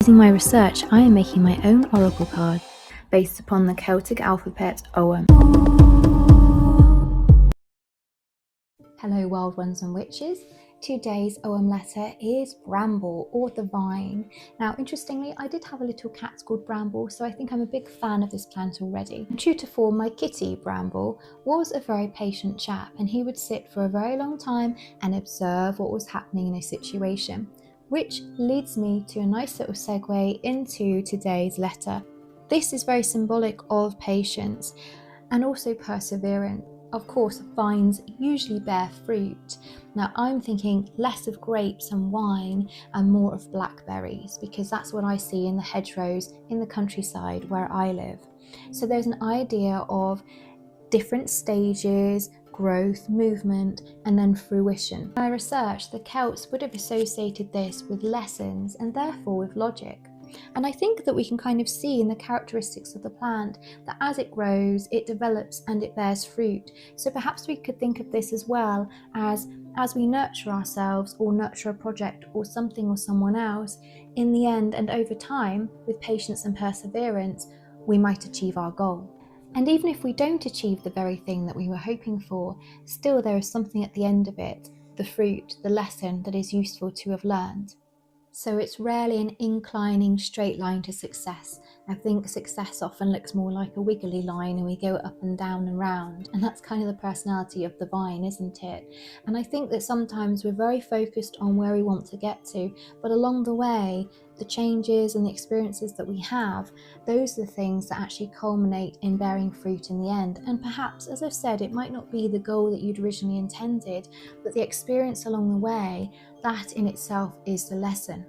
Using my research, I am making my own oracle card based upon the Celtic alphabet Ogham. Hello wild ones and witches. Today's Ogham letter is Bramble, or the vine. Now interestingly, I did have a little cat called Bramble, so I think I'm a big fan of this plant already. True to form, my kitty Bramble was a very patient chap, and he would sit for a very long time and observe what was happening in a situation. Which leads me to a nice little segue into today's letter. This is very symbolic of patience and also perseverance. Of course, vines usually bear fruit. Now I'm thinking less of grapes and wine and more of blackberries, because that's what I see in the hedgerows in the countryside where I live. So there's an idea of different stages, growth, movement, and then fruition. In my research, the Celts would have associated this with lessons and therefore with logic. And I think that we can kind of see in the characteristics of the plant that as it grows, it develops and it bears fruit. So perhaps we could think of this as well as we nurture ourselves or nurture a project or something or someone else, in the end and over time, with patience and perseverance, we might achieve our goal. And even if we don't achieve the very thing that we were hoping for, still there is something at the end of it, the fruit, the lesson that is useful to have learned. So it's rarely an inclining straight line to success. I think success often looks more like a wiggly line and we go up and down and round. And that's kind of the personality of the vine, isn't it? And I think that sometimes we're very focused on where we want to get to, but along the way, the changes and the experiences that we have, those are the things that actually culminate in bearing fruit in the end. And perhaps, as I've said, it might not be the goal that you'd originally intended, but the experience along the way, that in itself is the lesson.